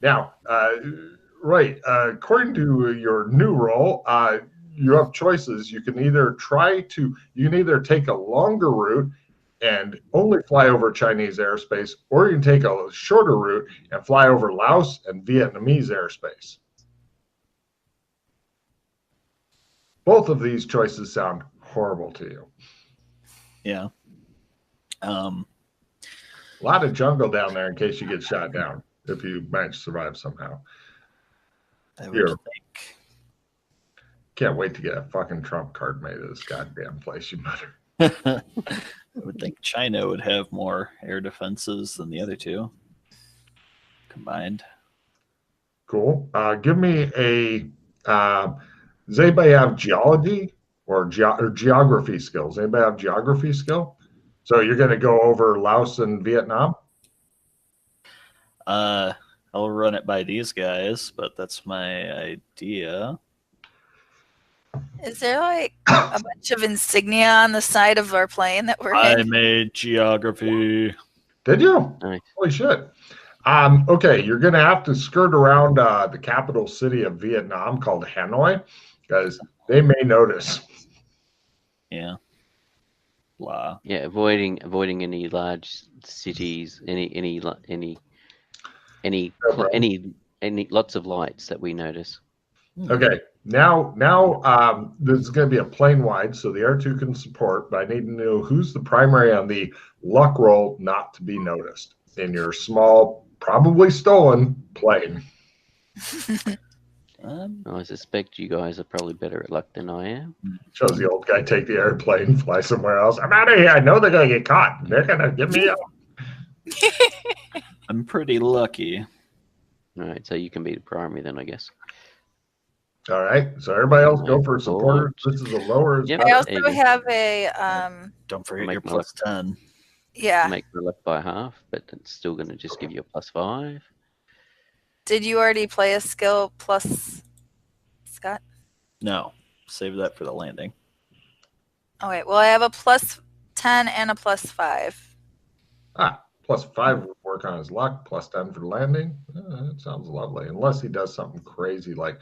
Now, right, according to your new role, you have choices. You can either take a longer route and only fly over Chinese airspace, or you can take a shorter route and fly over Laos and Vietnamese airspace. Both of these choices sound horrible to you. Yeah. A lot of jungle down there in case you get shot down, if you manage to survive somehow. I would think. Can't wait to get a fucking Trump card made of this goddamn place, you mutter. I would think China would have more air defenses than the other two combined. Cool. Give me a. Does anybody have geology or geography skills? Anybody have geography skill? So you're going to go over Laos and Vietnam? I'll run it by these guys, but that's my idea. Is there like a bunch of insignia on the side of our plane that we're in? I made geography. Did you? Nice. Holy shit. Okay, you're going to have to skirt around the capital city of Vietnam called Hanoi, because they may notice. Yeah. Blah. Yeah, avoiding any large cities, any lots of lights that we notice. Okay, now this is going to be a plane wide, so the R2 can support, but I need to know who's the primary on the luck roll not to be noticed in your small, probably stolen plane. I suspect you guys are probably better at luck than I am. Shows the old guy take the airplane, fly somewhere else. I'm out of here. I know they're going to get caught. They're going to get me out. I'm pretty lucky. All right, so you can be the primary then, I guess. All right, so everybody else go for supporter. This is a lower. Yep. I also have a Don't forget Make your my plus 10. yeah. Make the luck by half, but it's still going to just give you a +5. Did you already play a skill plus, Scott? No, save that for the landing. Oh wait, well I have a plus 10 and a plus 5. +5 would work on his luck. +10 for the landing. That sounds lovely. Unless he does something crazy like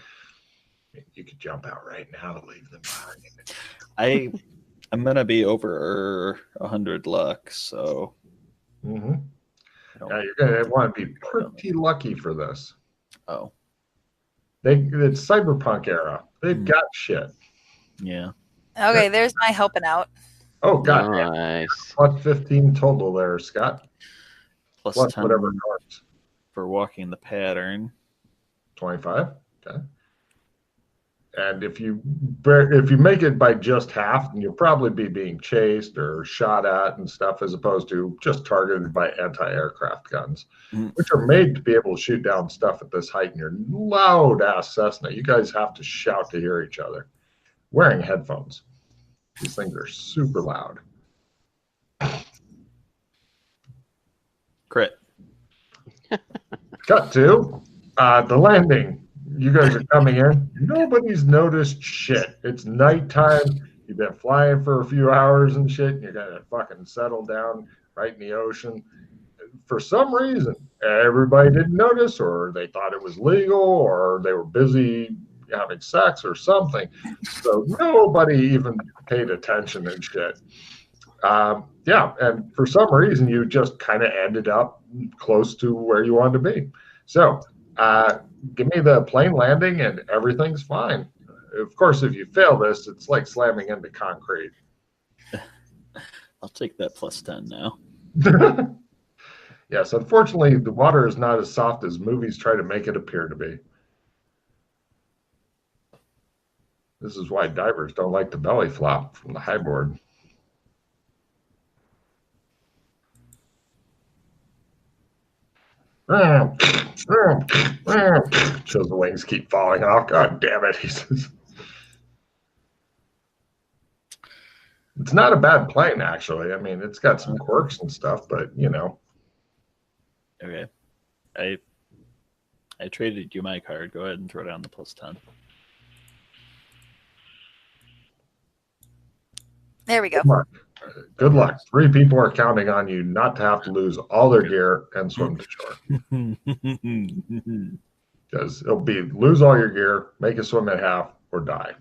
you could jump out right now to leave them behind. I'm gonna be over 100 luck, so. Mm-hmm. Yeah, you're gonna want to be pretty lucky for this. Oh. It's cyberpunk era. They've got shit. Yeah. Okay, there's my helping out. Oh god. Nice. Plus 15 total there, Scott. Plus 10 whatever cards. for walking the pattern. 25. Okay. And if you make it by just half, then you'll probably be being chased or shot at and stuff, as opposed to just targeted by anti-aircraft guns, which are made to be able to shoot down stuff at this height in your loud ass Cessna. You guys have to shout to hear each other. Wearing headphones. These things are super loud. Crit. Cut to the landing. You guys are coming in. Nobody's noticed shit. It's nighttime. You've been flying for a few hours and shit. And you're going to fucking settle down right in the ocean. For some reason, everybody didn't notice, or they thought it was legal, or they were busy having sex or something. So nobody even paid attention and shit. Yeah, and for some reason, you just kind of ended up close to where you wanted to be. So give me the plane landing and everything's fine. Of course, if you fail this, it's like slamming into concrete. I'll take that plus 10 now. Yes, unfortunately, the water is not as soft as movies try to make it appear to be. This is why divers don't like to belly flop from the high board. Shows the wings keep falling off. God damn it, he says. It's not a bad plane, actually. I mean, it's got some quirks and stuff, but you know. Okay. I traded you my card. Go ahead and throw down the plus 10. There we go. Mark. Good luck. 3 people are counting on you not to have to lose all their gear and swim to shore. Because it'll be lose all your gear, make a swim at half, or die.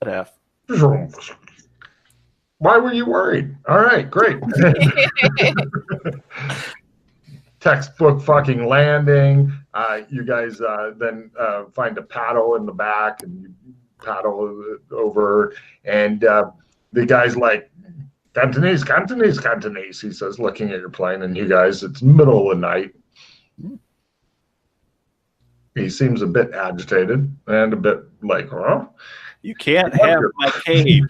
Half. Why were you worried? All right, great. Textbook fucking landing. You guys then find a paddle in the back and you paddle over. And the guy's like, Cantonese, Cantonese, Cantonese, he says, looking at your plane. And you guys, it's middle of the night. He seems a bit agitated and a bit like, huh? You can't have my cape.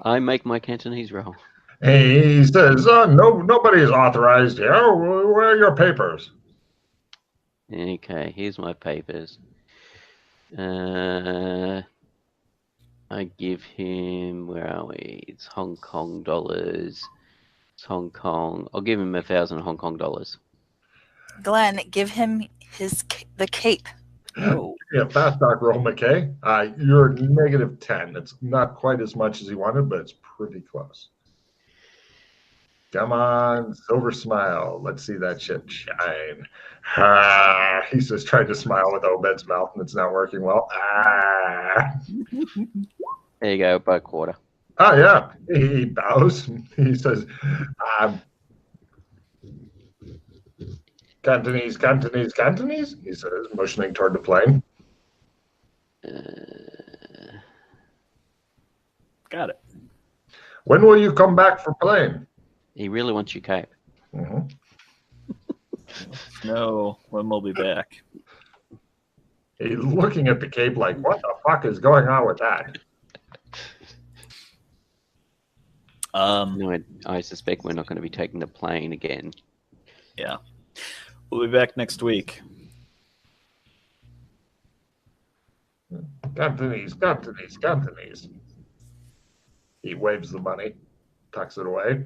I make my Cantonese roll. He says, nobody is authorized here. Where are your papers? Okay, here's my papers. I give him, where are we? It's Hong Kong dollars. It's Hong Kong. I'll give him 1,000 Hong Kong dollars. Glenn, give him the cape. Oh. Yeah, fast doc roll, McKay. You're -10. It's not quite as much as he wanted, but it's pretty close. Come on, silver smile. Let's see that shit shine. He says, trying to smile with Obed's mouth, and it's not working well. There you go, by a quarter. Oh, yeah. He bows. He says, Cantonese, Cantonese, Cantonese, he says, motioning toward the plane. Got it. When will you come back for plane? He really wants your cape. Mm-hmm. No, when we'll be back. He's looking at the cape like, what the fuck is going on with that? No, I suspect we're not going to be taking the plane again. Yeah. We'll be back next week. Cantonese, Cantonese, Cantonese. He waves the money, tucks it away.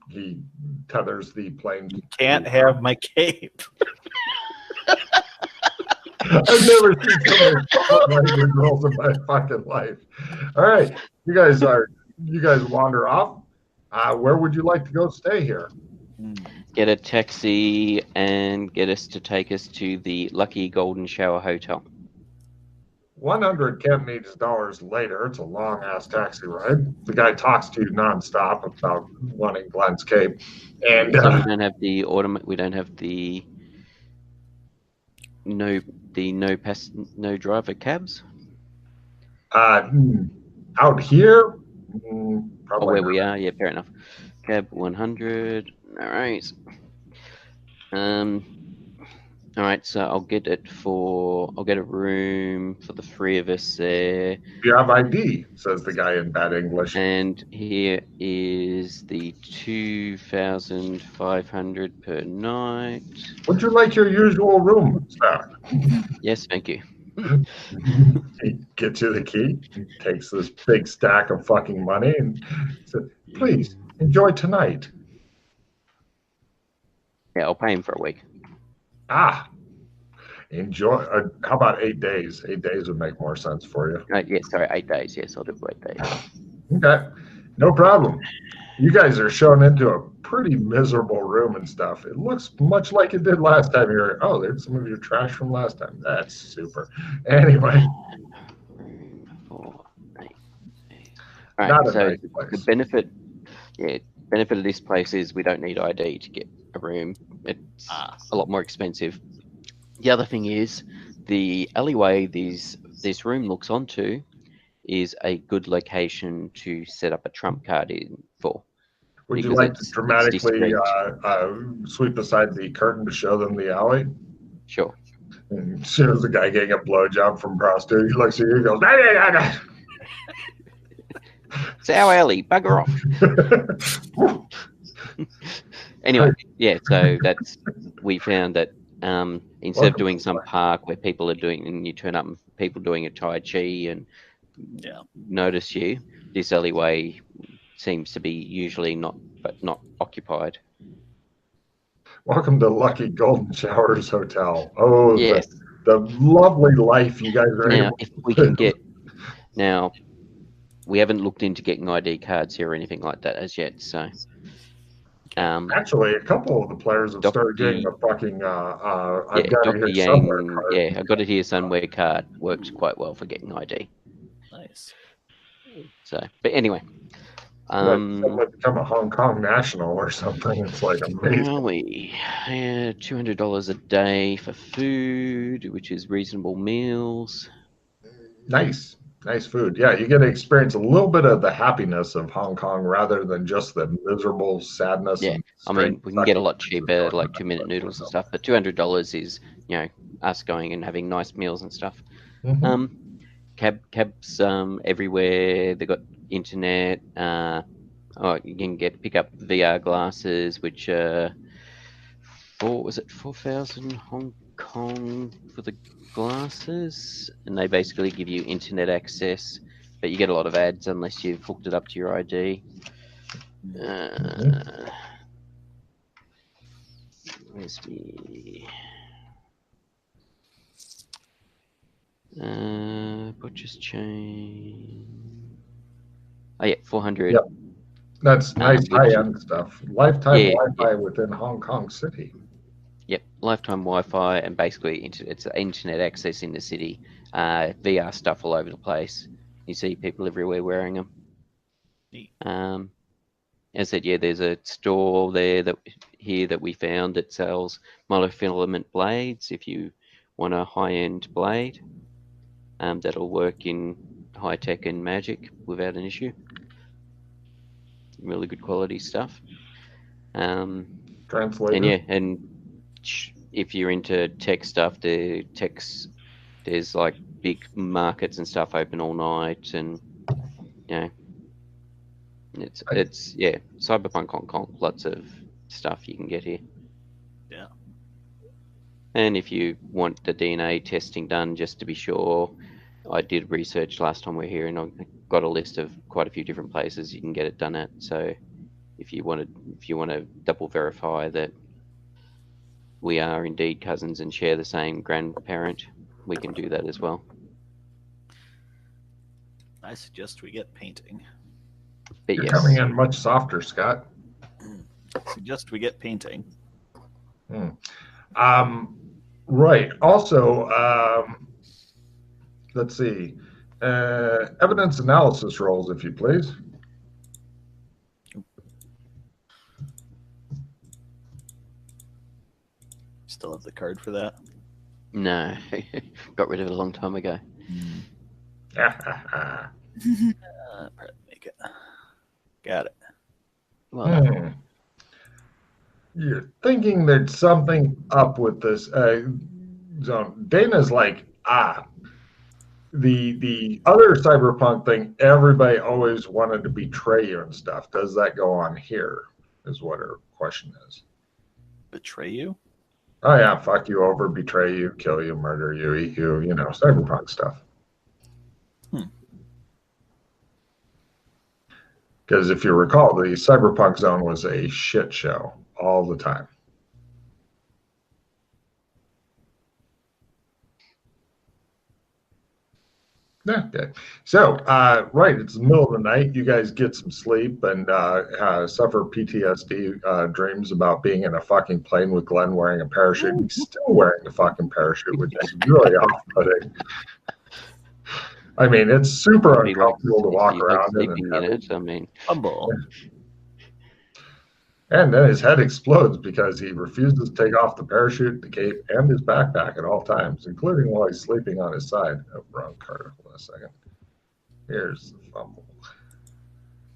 He tethers the plane. You can't have my cape. I've never seen so many girls in my fucking life. All right, you guys wander off. Where would you like to go stay here? Get a taxi and get us to take us to the Lucky Golden Shower Hotel. 100 Cantonese dollars later, it's a long ass taxi ride. The guy talks to you nonstop about wanting Glenn's cape, and So we don't have the we don't have the no driver cabs. Out here, probably Where not. we are, yeah, fair enough. Cab 100. All right. All right, so I'll get a room for the 3 of us there. You have ID, says the guy in bad English. And here is the 2,500 per night. Would you like your usual room, sir? Yes, thank you. He gets you the key, takes this big stack of fucking money, and says, please, enjoy tonight. Yeah, I'll pay him for a week. Enjoy. How about 8 days? 8 days would make more sense for you. Yeah, sorry, 8 days. Yes, I'll do 8 days. Okay, no problem. You guys are shown into a pretty miserable room and stuff. It looks much like it did last time. There's some of your trash from last time. That's super. Anyway. 4, 8. All right, Not a so nice place. the benefit of this place is we don't need ID to get a room. It's a lot more expensive. The other thing is the alleyway this room looks onto is a good location to set up a trump card in for. Would you because like to it's dramatically discreet. sweep aside the curtain to show them the alley? Sure. And shows the guy getting a blowjob from prostitute. He looks at you and goes, nah, nah, nah, It's our alley. Bugger off. Anyway, yeah. So we found that instead of doing some park where people are doing, and you turn up and people doing a Tai Chi and notice you, this alleyway seems to be usually not occupied. Welcome to Lucky Golden Showers Hotel. Oh, yes. The lovely life you guys are Now, able if we can get Now, we haven't looked into getting ID cards here or anything like that as yet. So, Actually, a couple of the players have started getting a fucking. I've got it Dr. here Yang, somewhere. Card. yeah, I got it here somewhere. Card works quite well for getting ID. Nice. So, but anyway, Someone become a Hong Kong national or something. It's like amazing. $200 a day for food, which is reasonable meals. Nice food. Yeah, you get to experience a little bit of the happiness of Hong Kong rather than just the miserable sadness. Yeah, I mean, we can get a lot cheaper, like 2-minute noodles and stuff, but $200 is, us going and having nice meals and stuff. Mm-hmm. Cabs everywhere. They got internet. You can pick up VR glasses, which are 4,000 Hong Kong for the glasses, and they basically give you internet access, but you get a lot of ads unless you've hooked it up to your ID. Where's me? Butcher's chain. Oh yeah, 400. Yep. That's nice high-end stuff. Lifetime Wi-Fi within Hong Kong City. Yep, lifetime Wi-Fi, and basically it's internet access in the city. VR stuff all over the place. You see people everywhere wearing them. Neat. As I said, there's a store there that we found that sells monofilament blades. If you want a high-end blade, that'll work in high tech and magic without an issue. Really good quality stuff. Translator. And if you're into tech stuff, there's like big markets and stuff open all night, and it's Cyberpunk Hong Kong. Lots of stuff you can get here. Yeah. And if you want the DNA testing done, just to be sure, I did research last time we were here, and I got a list of quite a few different places you can get it done at. So if you want to double verify that we are indeed cousins and share the same grandparent, we can do that as well. I suggest we get painting. But You're coming in much softer, Scott. Suggest we get painting. Right. Also, let's see. Evidence analysis rolls, if you please. Still have the card for that? No, got rid of it a long time ago. Probably make it. Got it. Well, you're thinking there's something up with this zone. Dana's like, the other cyberpunk thing, everybody always wanted to betray you and stuff. Does that go on here? Is what her question is. Betray you? Oh yeah, fuck you over, betray you, kill you, murder you, eat you, cyberpunk stuff. Because if you recall, the cyberpunk zone was a shit show all the time. Okay. So, right, it's the middle of the night. You guys get some sleep and suffer PTSD dreams about being in a fucking plane with Glenn wearing a parachute. He's still wearing the fucking parachute, which is really off-putting. I mean, it's super uncomfortable to walk around in it. I mean, humble. And then his head explodes because he refuses to take off the parachute, the cape, and his backpack at all times, including while he's sleeping on his side. Oh, wrong card. Hold on a second. Here's the fumble.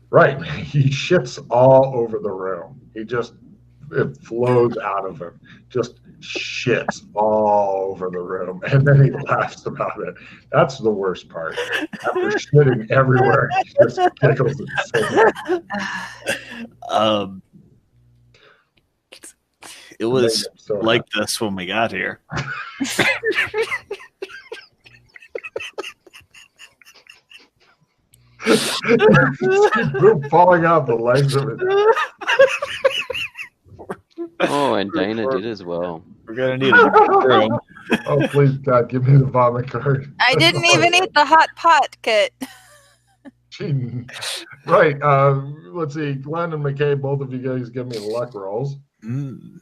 Right. He shits all over the room. It flows out of him. Just shits all over the room. And then he laughs about it. That's the worst part. After shitting everywhere, he just giggles and sings. It was like this when we got here. Falling out the legs of it. Oh, and Dana did as well. We're gonna need a room. Oh, please, God, give me the vomit card. I didn't even eat the hot pot, Kit. Cheating. Right. Let's see. Glenn and McKay, both of you guys give me luck rolls. Mm.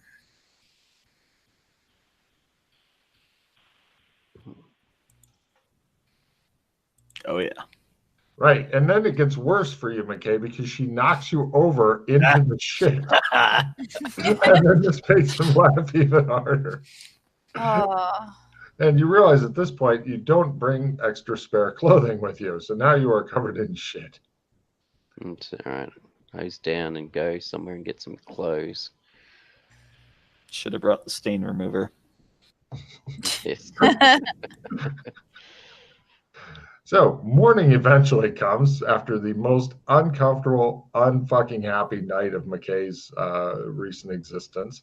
Oh yeah. Right. And then it gets worse for you, McKay, because she knocks you over into the shit. And then this makes him laugh even harder. Oh. And you realize at this point you don't bring extra spare clothing with you. So now you are covered in shit. It's all right. Hose down and go somewhere and get some clothes. Should have brought the stain remover. Yes. So morning eventually comes after the most uncomfortable, unfucking happy night of McKay's recent existence.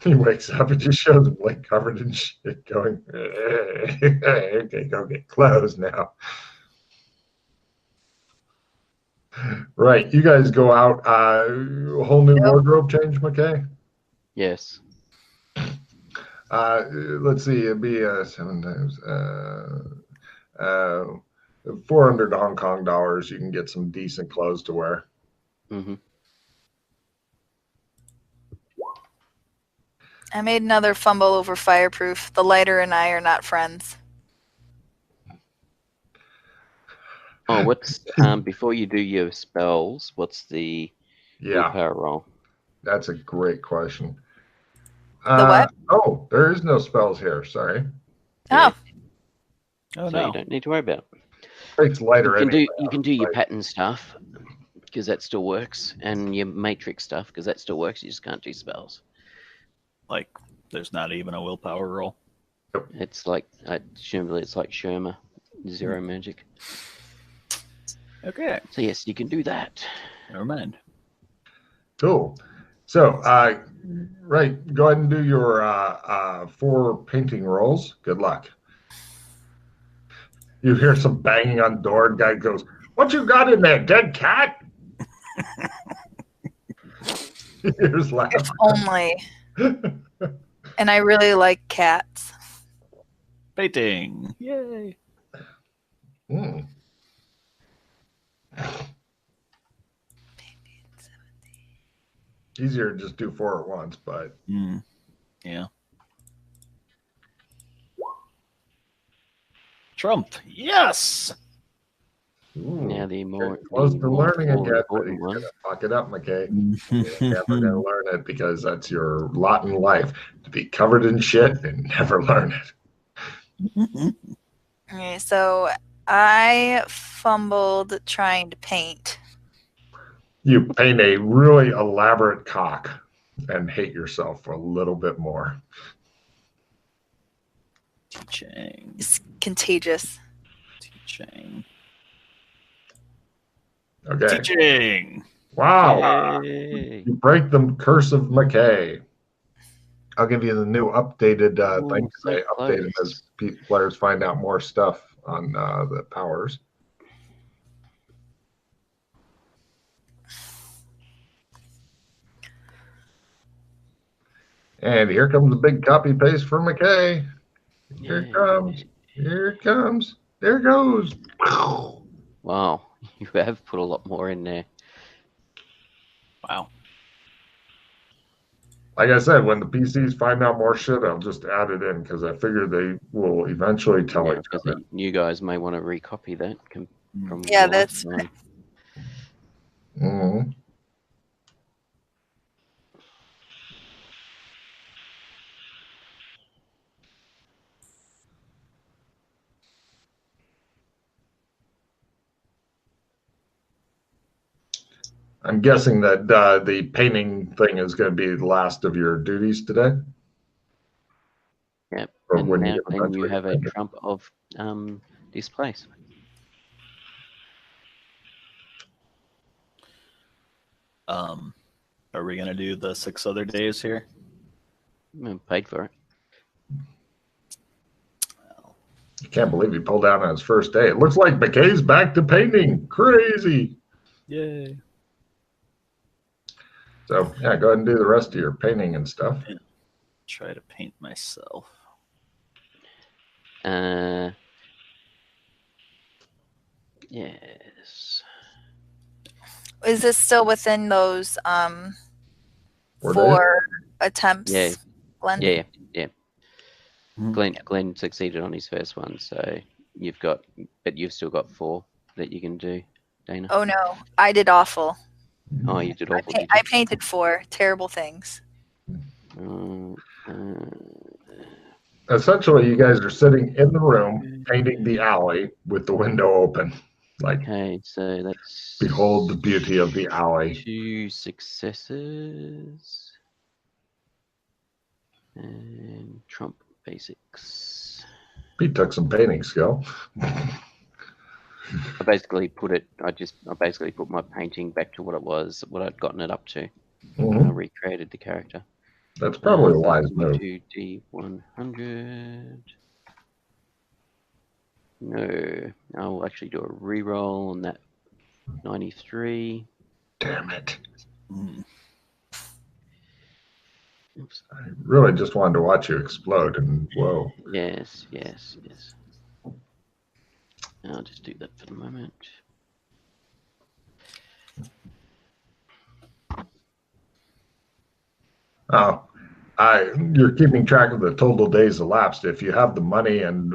He wakes up and just shows him like covered in shit, going, "Okay, go get clothes now." – Right, you guys go out. Whole new wardrobe change, McKay. Yes. Let's see. It'd be 7 times 400 Hong Kong dollars. You can get some decent clothes to wear. Mm-hmm. I made another fumble over fireproof. The lighter and I are not friends. Oh, what's before you do your spells? What's the willpower roll? That's a great question. The what? Oh, there is no spells here. Sorry. Oh. Oh So no. you don't need to worry about it. It's lighter. You can do your pattern stuff because that still works, and your matrix stuff because that still works. You just can't do spells. Like, there's not even a willpower roll. It's like presumably it's like Sherma, zero magic. Okay. So yes, you can do that. Never mind. Cool. So, right, go ahead and do your 4 painting rolls. Good luck. You hear some banging on the door, and guy goes, "What you got in there, dead cat?" He hears laughing. If only. And I really like cats. Painting. Yay. Hmm. Easier to just do 4 at once, but Yeah. Trump. Yes. Now the more close to learning again, but important he's one. gonna fuck it up, McKay. You're never gonna learn it because that's your lot in life, to be covered in shit and never learn it. Okay, so I fumbled trying to paint. You paint a really elaborate cock and hate yourself a little bit more. Teaching. It's contagious. Teaching. Okay. Teaching. Wow. Yay. You break the curse of McKay. I'll give you the new updated thing. so They updated as players find out more stuff on the powers. And here comes the big copy paste for McKay. Here it comes. Here it comes. There it goes. Wow, you have put a lot more in there. Wow. Like I said, when the PCs find out more shit, I'll just add it in because I figure they will eventually tell each other. You guys may want to recopy that from Yeah, the that's last one. Mm-hmm. I'm guessing that the painting thing is going to be the last of your duties today. Yep. Or And when now you then you have a trump of displace. Are we gonna do the 6 other days here? I'm paid for it. I can't believe he pulled out on his first day. It looks like McKay's back to painting. Crazy. Yay. So, yeah, go ahead and do the rest of your painting and stuff. Try to paint myself. Yes. Is this still within those 4 days? 4 attempts? Yeah. Glenn? Yeah. Mhm. Glenn succeeded on his first one, so you've still got 4 that you can do, Dana. Oh no, I did awful. Oh, you did awful, did I you? painted 4 terrible things. Essentially, you guys are sitting in the room painting the alley with the window open. Like, Okay, so that's behold the beauty of the alley. 2 successes. And Trump basics. Pete took some painting skill. I basically put my painting back to what it was, what I'd gotten it up to. Mhm. I recreated the character. That's probably a wise move. 2D100. No, I'll actually do a reroll on that 93. Damn it. Mm. Oops. I really just wanted to watch you explode, and whoa. Yes. I'll just do that for the moment. Oh, you're keeping track of the total days elapsed. If you have the money and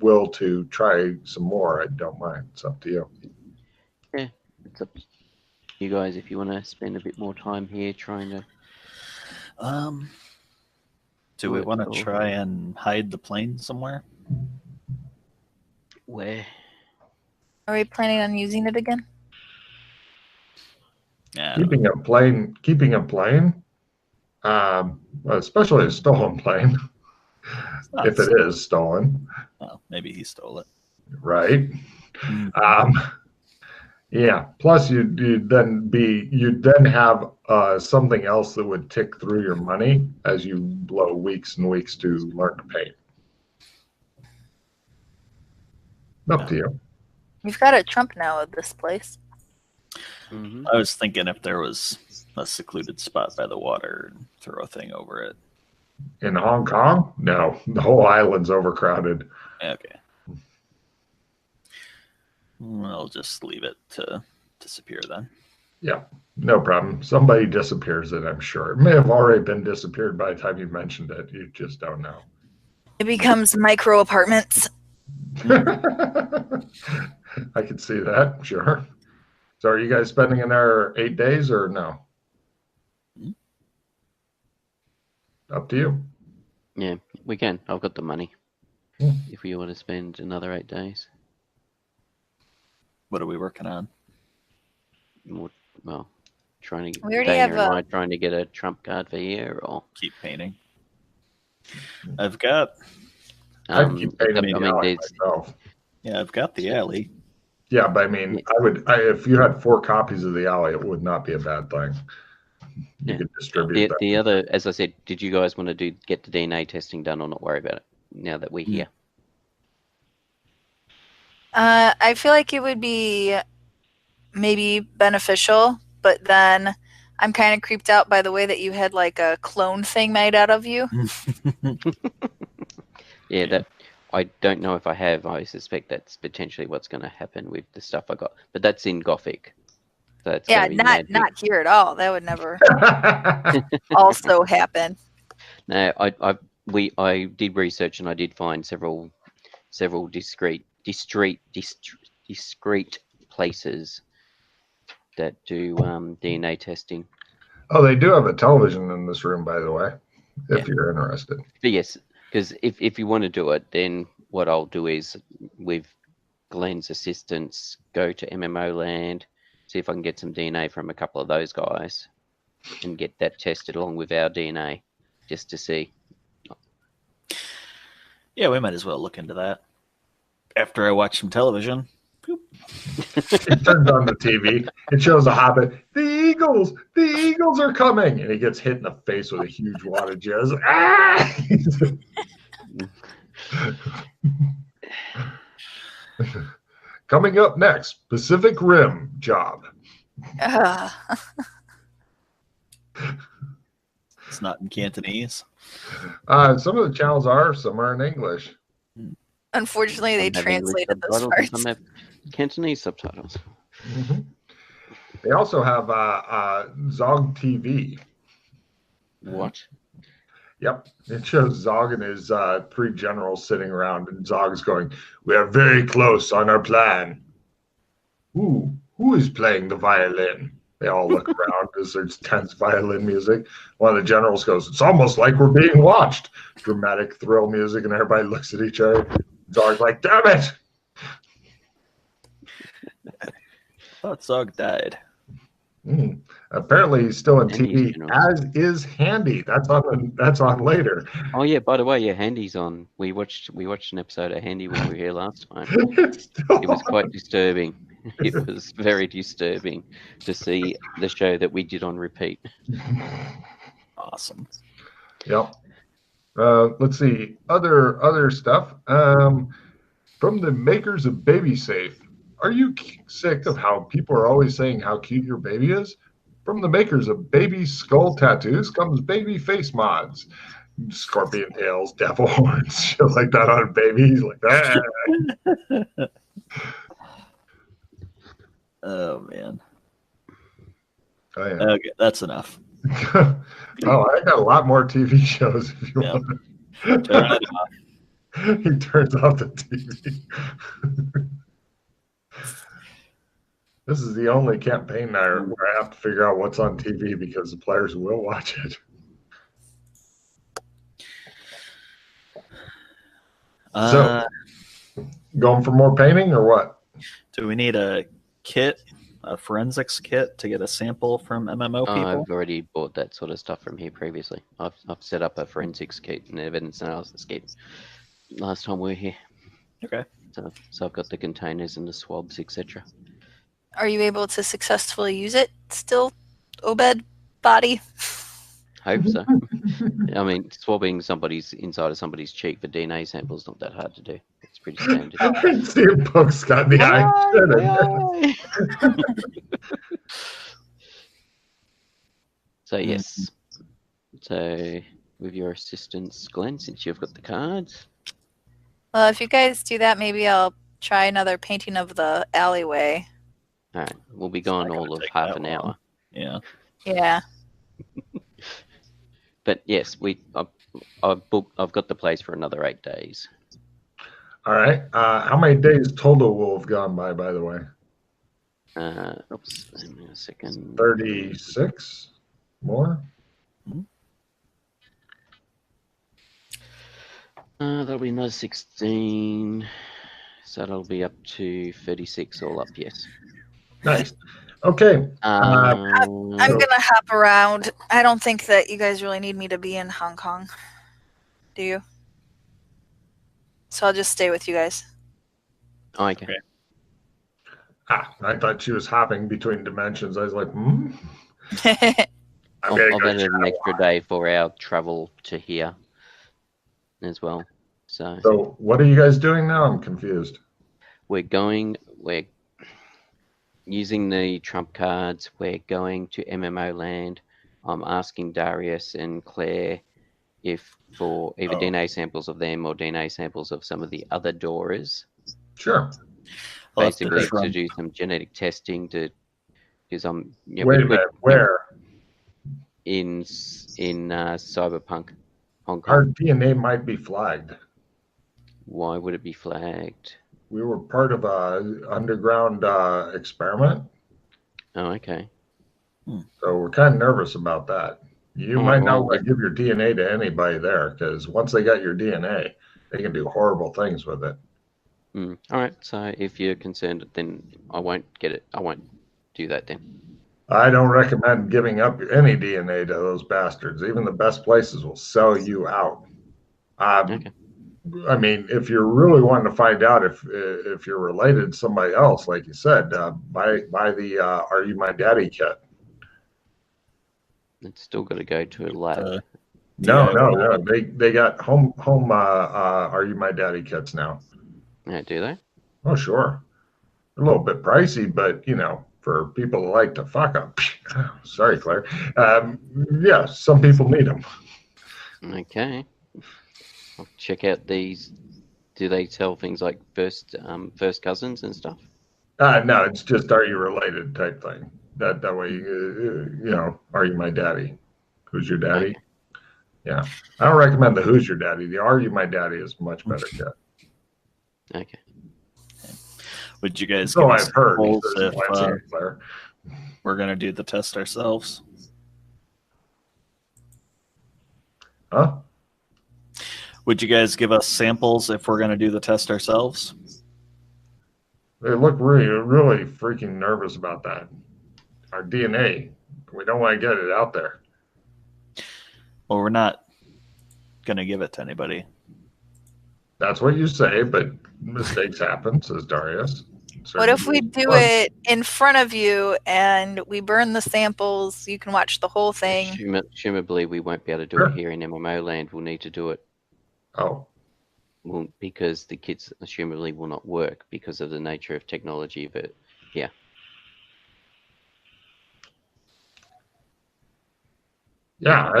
will to try some more, I don't mind. It's up to you. Yeah, it's up to you guys if you want to spend a bit more time here trying to. Do we Work want to over. try and hide the plane somewhere? Where? Are we planning on using it again? Yeah. Keeping a plane, especially a stolen plane, if it is stolen, Well, maybe he stole it. right? Mm. Yeah. Plus, you'd then have something else that would tick through your money as you blow weeks and weeks to learn to paint. Up to you. We've got a Trump now at this place. Mm-hmm. I was thinking if there was a secluded spot by the water and throw a thing over it. In Hong Kong? No, the whole island's overcrowded. Okay. I'll just leave it to disappear then. Yeah, no problem. Somebody disappears it, I'm sure. It may have already been disappeared by the time you mentioned it. You just don't know. It becomes micro apartments. I could see that, sure. So are you guys spending another 8 days or no? Up to you. Yeah, we can. I've got the money. Hmm. If we want to spend another 8 days. What are we working on? Well, trying to. We already Dana have and I trying to get a Trump card for here, or Keep painting. I've got I'd keep painting I the mean, alley there's myself. I've got the alley. Yeah, but I mean, if you had 4 copies of the alley, it would not be a bad thing. You could distribute the that. other. As I said, did you guys want to get the DNA testing done or not worry about it now that we're here? I feel like it would be maybe beneficial, but then I'm kind of creeped out by the way that you had like a clone thing made out of you. Yeah, that I don't know if I have. I suspect that's potentially what's going to happen with the stuff I got, but that's in Gothic. So it's Yeah, not here at all. That would never also happen. No, I did research and I did find several discrete places that do DNA testing. Oh, they do have a television in this room, by the way, if you're interested. But yes, because if you want to do it, then what I'll do is, with Glenn's assistance, go to MMO Land, see if I can get some DNA from a couple of those guys, and get that tested along with our DNA, just to see. Yeah, we might as well look into that. After I watch some television. It turns on the TV. It shows a hobbit. The eagles are coming, and he gets hit in the face with a huge wad of jizz. Ah! Coming up next, Pacific Rim job. It's not in Cantonese. Some of the channels are, some are in English. Unfortunately, they Some have English translated those subtitles and parts. some have Cantonese subtitles. Mhm. They also have Zog TV. What? Yep. It shows Zog and his three generals sitting around, and Zog's going, "We are very close on our plan." Who is playing the violin? They all look around as there's tense violin music. One of the generals goes, "It's almost like we're being watched." Dramatic thrill music, and everybody looks at each other. Zog's like, "Damn it!" I thought Zog died. Apparently, he's still in Handy's TV, generals. as is Handy. That's on later. Oh yeah, by the way, yeah, Handy's on. We watched an episode of Handy when we were here last time. It's still It was on. quite disturbing. It was very disturbing to see the show that we did on repeat. Awesome. Yep. Let's see. Other stuff. From the makers of Baby Safe. Are you sick of how people are always saying how cute your baby is? From the makers of Baby Skull Tattoos comes Baby Face Mods. Scorpion tails, devil horns, shit like that on babies. Like that. Oh man. Oh, yeah. Okay, that's enough. Oh, I got a lot more TV shows if you Yeah. want. Turn it off. He turns off the TV. This is the only campaign where I have to figure out what's on TV because the players will watch it. So, going for more painting or what? Do we need a kit, a forensics kit, to get a sample from MMO people? I've already bought that sort of stuff from here previously. I've set up a forensics kit and evidence analysis kit last time we were here. Okay. So I've got the containers and the swabs, etc. Are you able to successfully use it still, Obed body? Hope so. I mean, swabbing somebody's inside of somebody's cheek for DNA samples is not that hard to do. It's pretty standard. CM Punk's got the action. So yes. So with your assistance, Glenn, since you've got the cards. Well, if you guys do that, maybe I'll try another painting of the alleyway. All right, we'll be gone all of half an hour. Yeah. Yeah. But yes, I've got the place for another 8 days. All right. How many days total will have gone by the way? Oops, give me a second. 36 more? That'll be another 16. So that'll be up to 36 all up, yes. Nice. Okay. I'm going to hop around. I don't think that you guys really need me to be in Hong Kong. Do you? So I'll just stay with you guys. Okay. I thought she was hopping between dimensions. I was like, I've added an extra day for our travel to here as well. So what are you guys doing now? I'm confused. We're using the trump cards. We're going to MMO land. I'm asking Darius and Claire if for either DNA samples of them or DNA samples of some of the other Doras. Sure. Basically to do some genetic testing because I'm wait a minute, where? In Cyberpunk, Hong Kong. Our DNA might be flagged. Why would it be flagged? We were part of a underground experiment. Oh, okay. So we're kind of nervous about that. You might not want to give your DNA to anybody there because once they got your DNA, they can do horrible things with it. All right. So if you're concerned, then I won't get it. I won't do that then. I don't recommend giving up any DNA to those bastards. Even the best places will sell you out. Okay. I mean, if you're really wanting to find out if you're related to somebody else, like you said, buy the "Are You My Daddy" kit. It's still got to go to a lab. No. They got home. "Are You My Daddy" kits now. Yeah, do they? Oh, sure. A little bit pricey, but for people that like to fuck them. Sorry, Claire. Yeah, some people need them. Okay. I'll check out these do they tell things like first cousins and stuff? No, it's just are you related type thing. That way, are you my daddy? Who's your daddy? Okay. Yeah, I don't recommend the Who's Your Daddy. The Are You My Daddy is much better kit. Okay. Would you guys So give us I've heard. samples There's if no answer there. we're going to do the test ourselves? Huh? Would you guys give us samples if we're going to do the test ourselves? They look really freaking nervous about that. Our DNA, we don't want to get it out there. Well, we're not going to give it to anybody. That's what you say, but mistakes happen, says Darius. What if we do it in front of you and we burn the samples? You can watch the whole thing. Presumably, we won't be able to do it here in MMO land. We'll need to do it. Oh. Well, because the kits assumably will not work because of the nature of technology. But yeah. Yeah,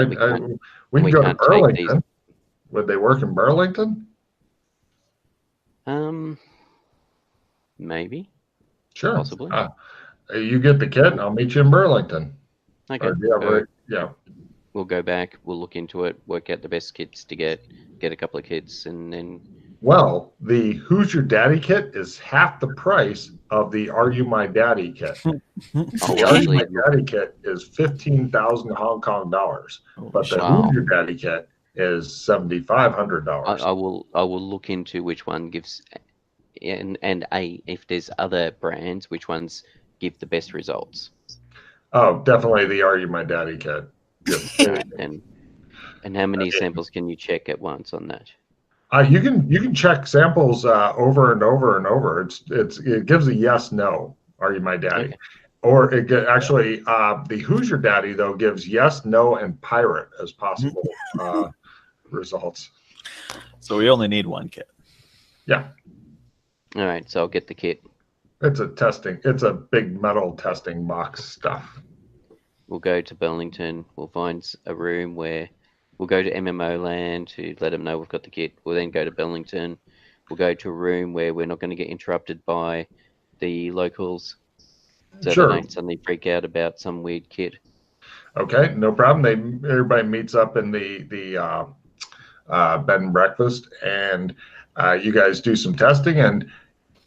we can go to Burlington. Would they work in Burlington? Maybe. Sure. Possibly. You get the kit, and I'll meet you in Burlington. Okay. Yeah. We'll go back. We'll look into it. Work out the best kits to get a couple of kits, and then. Well, the Who's Your Daddy kit is half the price of the Are You My Daddy kit. The Are You My Daddy kit is 15,000 Hong Kong dollars, but the Who's Your Daddy kit is $7,500. I will look into which one gives, and if there's other brands, which ones give the best results. Oh, definitely the Are You My Daddy kit. And how many samples can you check at once on that? You can check samples over and over and over. It gives a yes no. Are you my daddy? Okay. Or the Who's Your Daddy though gives yes, no, and pirate as possible results. So we only need one kit. Yeah. All right. So I'll get the kit. It's a big metal testing box stuff. We'll go to Burlington. We'll find a room where. We'll go to MMO land to let them know we've got the kit. We'll then go to Burlington. We'll go to a room where we're not going to get interrupted by the locals. So they don't suddenly freak out about some weird kit. Okay, no problem. Everybody meets up in the bed and breakfast, and you guys do some testing, and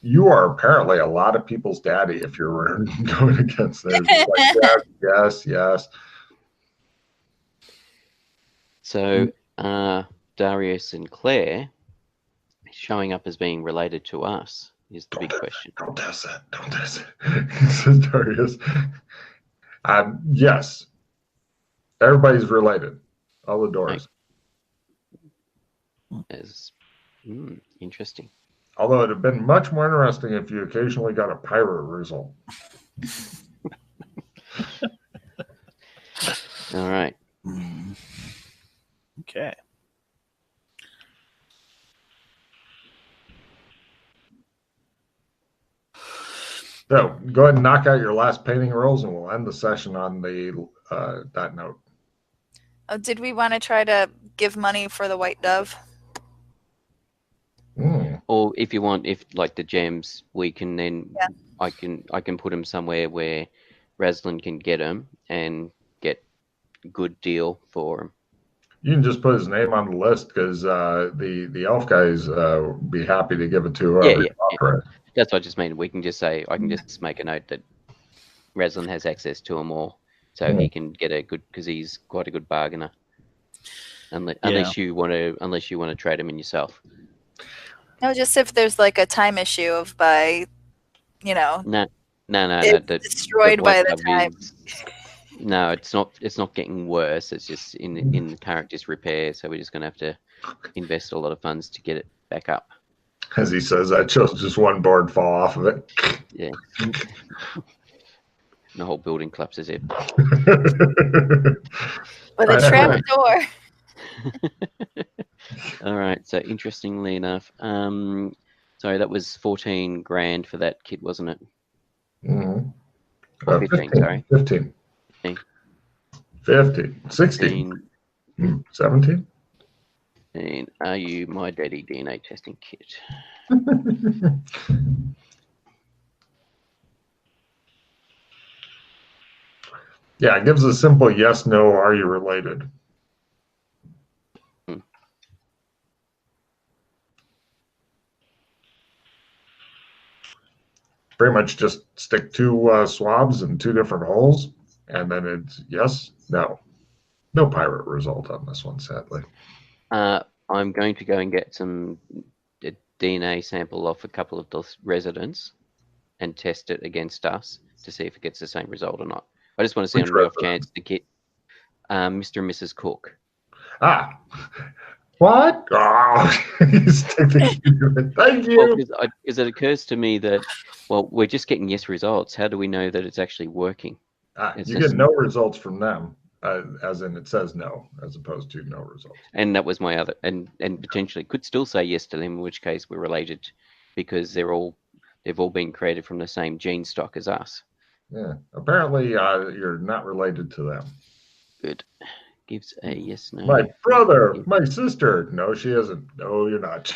you are apparently a lot of people's daddy if you're going against this. Like, yes. So, Darius and Claire showing up as being related to us is the big question. Don't test it. Says Darius. Yes. Everybody's related. All the doors. Interesting. Although it would have been much more interesting if you occasionally got a pirate result. All right. Okay. So go ahead and knock out your last painting rolls, and we'll end the session on that note. Oh, did we want to try to give money for the white dove? Or if you want, if like the gems, we can then I can put them somewhere where Raslin can get them and get a good deal for them. You can just put his name on the list because the elf guys be happy to give it to whoever. Yeah. That's what I just mean. We can just say I can just make a note that Raslin has access to them all, so he can get a good because he's quite a good bargainer. Unless you want to trade him in yourself. No, just if there's like a time issue of No. It's destroyed by the time. No, it's not getting worse. It's just in the character's repair. So we're just going to have to invest a lot of funds to get it back up. As he says, I chose just one board fall off of it. Yeah. The whole building collapses in. With a trap door. All right. So interestingly enough, sorry, that was 14 grand for that kit, wasn't it? Mm-hmm. 15, sorry. 15. 50. 60. 17. And are you my daddy DNA testing kit? Yeah, it gives a simple yes, no, are you related? Pretty much just stick two swabs in two different holes, and then it's yes, no. No pirate result on this one, sadly. I'm going to go and get some DNA sample off a couple of those residents and test it against us to see if it gets the same result or not. I just want to see Which on the off resident? chance to get Mr. and Mrs. Cook. Ah, what? Oh, thank you. Well, because it occurs to me that, well, we're just getting yes results. How do we know that it's actually working? You get no results from them, as in it says no, as opposed to no results. And that was my other, and potentially could still say yes to them, in which case we're related because they've all been created from the same gene stock as us. Yeah, apparently you're not related to them. Good. Gives a yes, no. My brother, my sister. No, she isn't. No, you're not.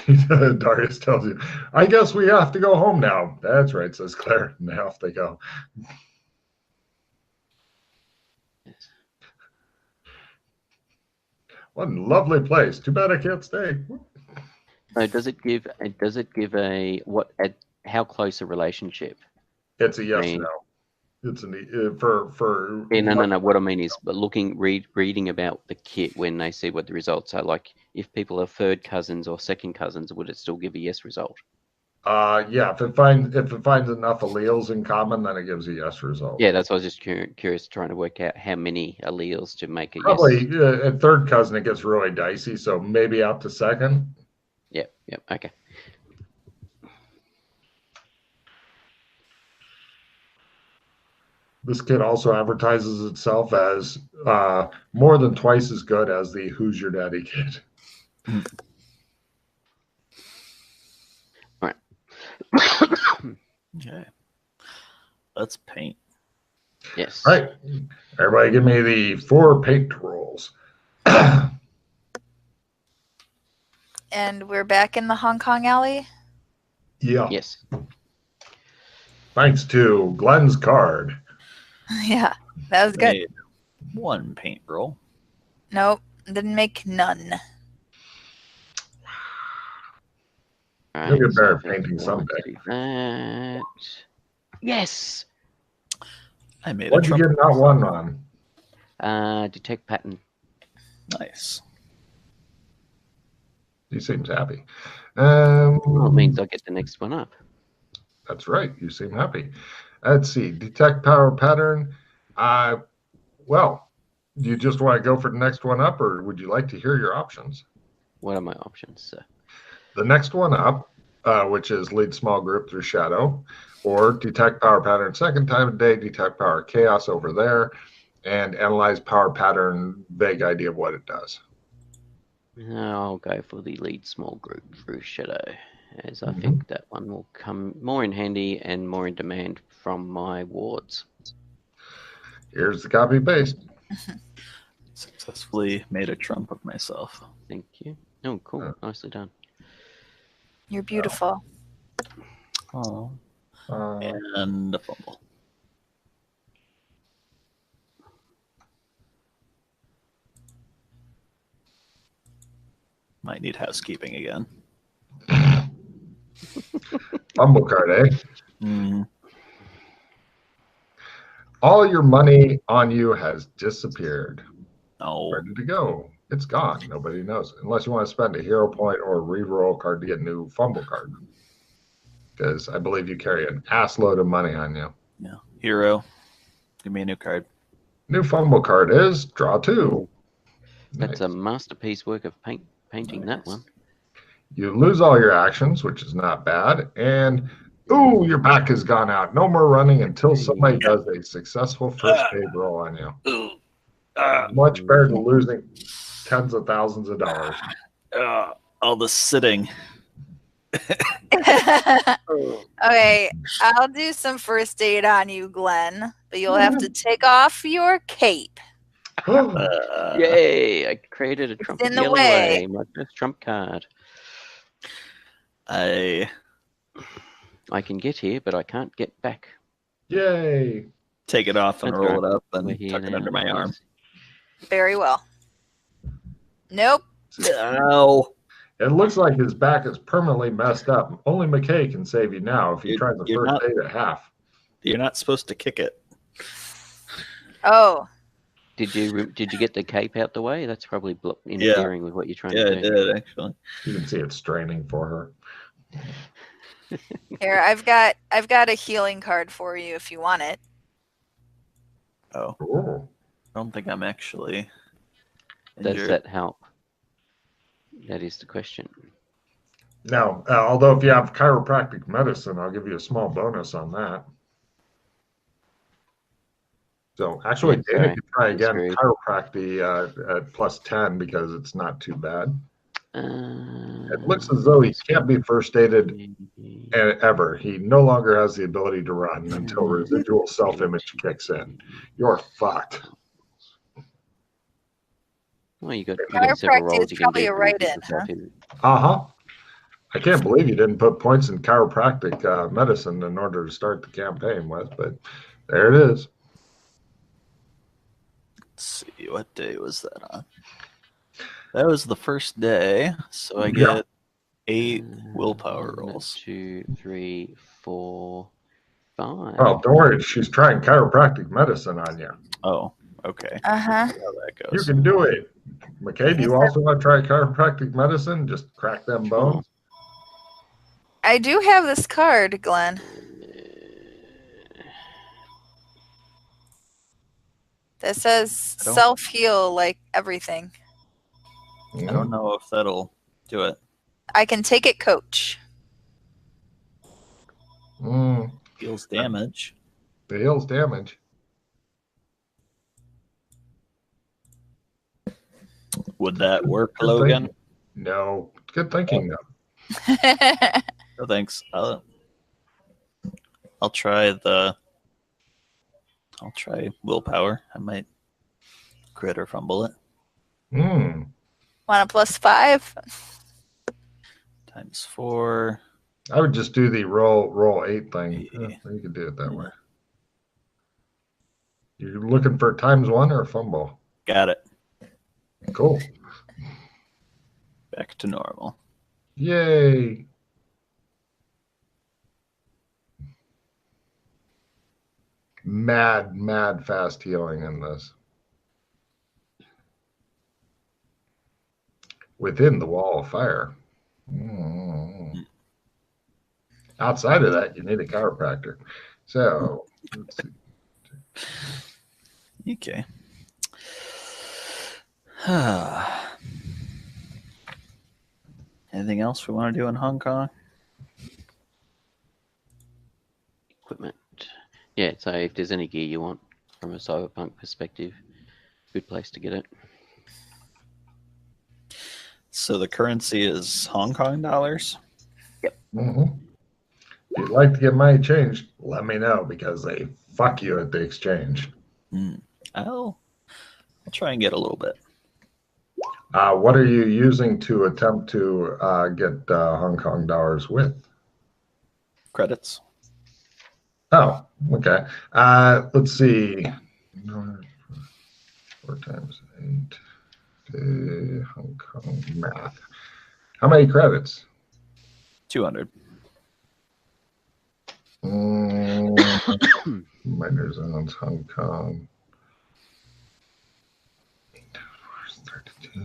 Darius tells you, I guess we have to go home now. That's right, says Claire. And off they go. Yes. What a lovely place. Too bad I can't stay. So does it give how close a relationship? It's a yes, no. It's for no. What I mean is, but reading about the kit when they see what the results are, like if people are third cousins or second cousins, would it still give a yes result? Yeah, if it finds enough alleles in common, then it gives a yes result. Yeah, that's why I was just curious, trying to work out how many alleles to make a probably yes. At third cousin it gets really dicey, so maybe out to second. Yep, okay. This kit also advertises itself as more than twice as good as the Who's Your Daddy kit. All right. Okay. Let's paint. Yes. All right. Everybody give me the 4 paint rolls. And we're back in the Hong Kong alley? Yeah. Yes. Thanks to Glenn's card. Yeah, that was good. Made 1 paint roll. Nope, didn't make none. All You'll right, get better so painting someday. That. Yes. I made What'd you get not one on? Detect pattern. Nice. He seems happy. Well, it means I get the next one up. That's right. You seem happy. Let's see. Detect power pattern. Well, do you just want to go for the next one up, or would you like to hear your options? What are my options, sir? The next one up, which is lead small group through shadow, or detect power pattern second time of day, detect power chaos over there, and analyze power pattern, vague idea of what it does. I'll go for the lead small group through shadow, as I think that one will come more in handy and more in demand from my wards. Here's the copy paste. Successfully made a trump of myself. Thank you. Oh, cool. Nicely done. You're beautiful. Oh. And a fumble. Might need housekeeping again. Fumble card, eh? Mm. All your money on you has disappeared. No. Where did it go? It's gone. Nobody knows. Unless you want to spend a hero point or a reroll card to get a new fumble card. Because I believe you carry an ass load of money on you. Yeah. Hero. Give me a new card. New fumble card is draw 2. That's Nice. a masterpiece work of painting Nice. that one. You lose all your actions, which is not bad. And, ooh, your back has gone out. No more running until somebody does a successful first aid roll on you. Much better than losing tens of thousands of dollars. All the sitting. Okay, I'll do some first aid on you, Glenn, but you'll have to take off your cape. Yay! I created a trump in the the way. my first trump card. I I can get here, but I can't get back. Yay! take it off and That's roll all it up We're and here tuck it now. under my arm. Very well. Nope. Ow. It looks like his back is permanently messed up. Only McKay can save you now if he tries the You're first not- aid at half. You're not supposed to kick it. Oh, Did you get the cape out the way? That's probably interfering with what you're trying Yeah, to I do. did actually. You can see it straining for her. here I've got a healing card for you if you want it. Oh, Ooh. I don't think I'm actually Does injured. that help? That is the question. Now, although if you have chiropractic medicine, I'll give you a small bonus on that. So actually, Yeah, Dana sorry. can try again Screwed. chiropractic at plus 10 because it's not too bad. It looks as It though he can't be first aided ever. He no longer has the ability to run until residual self-image kicks in. You're fucked. Well, you got several Chiropractic rolls is you can probably do. a to right reduce in, the huh? self-image. Uh-huh. I can't believe you didn't put points in chiropractic medicine in order to start the campaign with, but there it is. Let's see, what day was that on? That was the first day, so I Yeah. get 8 willpower 1, rolls. 2, 3, 4, 5. Oh, don't worry. She's trying chiropractic medicine on you. Oh, okay. Uh-huh. See how that You goes. can do it. McKay, do you also want to try chiropractic medicine? Just crack them Sure. bones? I do have this card, Glenn. That says I don't- self-heal like everything. I don't know if that'll do it. I can take it, coach. Heals damage. It heals damage. Would that work, Good Logan? thinking. No. Good thinking, though. No, thanks. I'll try willpower. I might crit or fumble it. Want a +5? Times 4. I would just do the roll 8 thing. Yeah. You can do it that way. You're looking for ×1 or fumble? Got it. Cool. Back to normal. Yay. Mad fast healing in this. Within the wall of fire. Outside of that, you need a chiropractor. So, let's see. Okay. Anything else we want to do in Hong Kong? Equipment. Yeah, so if there's any gear you want from a cyberpunk perspective, good place to get it. So the currency is Hong Kong dollars? If you'd like to get money changed, let me know because they fuck you at the exchange. I'll try and get a little bit. What are you using to attempt to get Hong Kong dollars with? Credits. Oh, okay. Let's see. 4 times 8. Hong Kong math. How many credits? 200. Minor zones, Hong Kong. 32,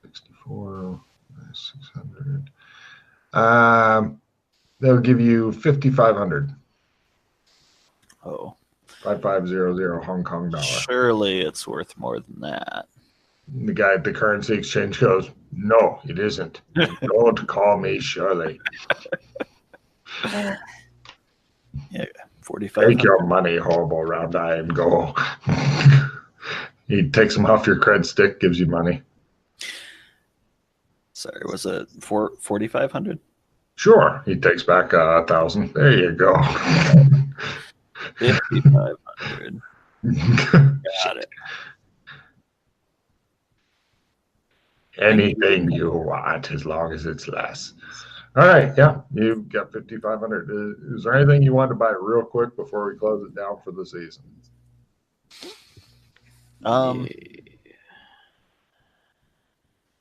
64, 600. They'll give you 5,500. Oh. 5500 Hong Kong dollar. Surely it's worth more than that. The guy at the currency exchange goes, "No, it isn't. Don't call me Shirley. Yeah, 45. Take your money, horrible round eye, and go." He takes them off your cred stick, gives you money. Sorry, was it 4,500? Sure, he takes back 1,000. There you go. 5,500. Got it. Anything you want, as long as it's less. All right, yeah, you've got 5,500. Is there anything you want to buy real quick before we close it down for the season?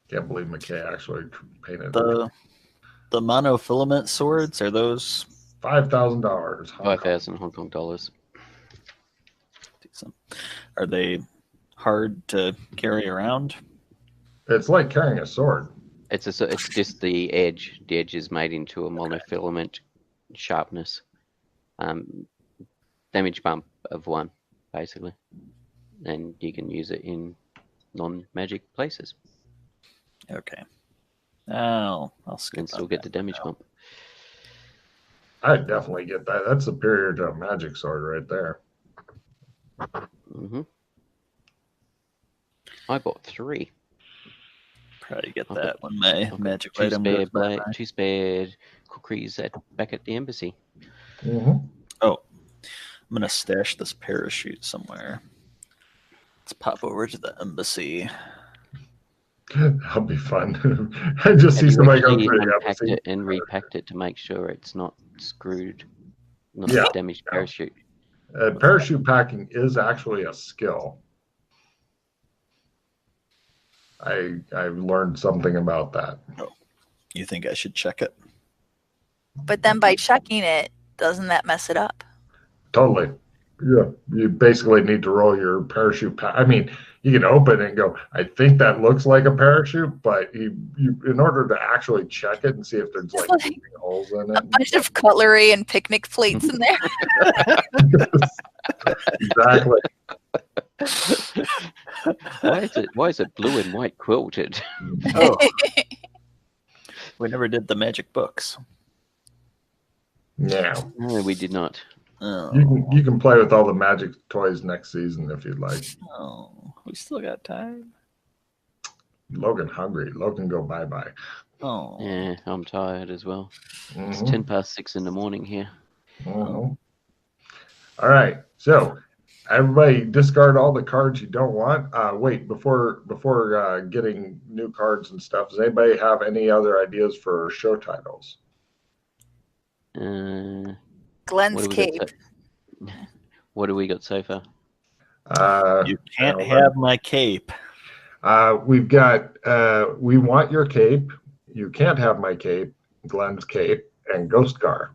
Can't believe McKay actually painted the monofilament swords, are those $5,000. 5,000 Hong Kong dollars. decent? Are they hard to carry around? It's like carrying a sword. It's just the edge. The edge is made into a monofilament sharpness. Damage bump of 1, basically. And you can use it in non-magic places. Okay. I'll skip. And still get the damage bump. I'd definitely get that. That's superior to a magic sword right there. Mm-hmm. I bought 3. Probably get that when my magic 2 item spare goes bye-bye. 2 spare cookeries back at the embassy. Mm-hmm. Oh, I'm gonna stash this parachute somewhere. Let's pop over to the embassy. That'll be fun. I just see somebody go through the unpacked embassy. it and repacked it to make sure it's not screwed, not Yeah. a damaged parachute. Parachute packing is actually a skill. I've learned something about that. You think I should check it? But then by checking it, doesn't that mess it up? Totally. Yeah. You basically need to roll your parachute pack. I mean, you can open it and go, I think that looks like a parachute, but you in order to actually check it and see if there's Just like like holes in A it. bunch of cutlery and picnic plates in there. Exactly. Why is it blue and white quilted? Oh, we never did the magic books. Yeah. No, we did not. Oh, You can play with all the magic toys next season if you'd like. we still got time. Logan hungry. Logan go bye-bye. Oh, Yeah, I'm tired as well. It's Mhm. 6:10 in the morning here. Mhm. All right. So everybody discard all the cards you don't want. Wait, before getting new cards and stuff, does anybody have any other ideas for show titles? Glenn's cape. What do we got so far? you can't have my cape. We've got We Want Your Cape, You Can't Have My Cape, Glenn's Cape, and Ghost Car.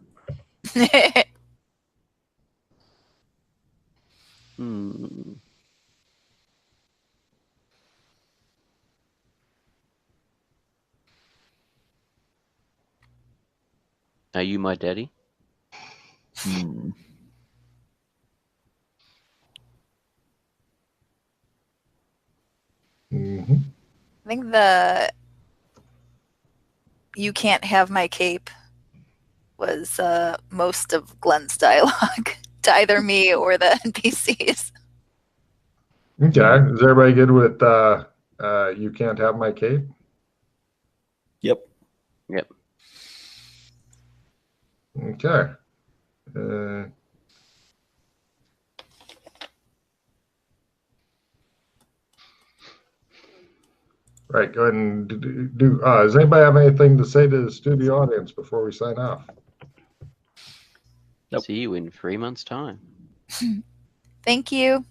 Are you my daddy? Mm-hmm. I think the "You Can't Have My Cape" was most of Glenn's dialogue to either me or the NPCs. Okay. Is everybody good with You Can't Have My Cape? Yep. Okay. Right, go ahead and do. Does anybody have anything to say to the studio audience before we sign off? Nope. See you in 3 months' time. Thank you.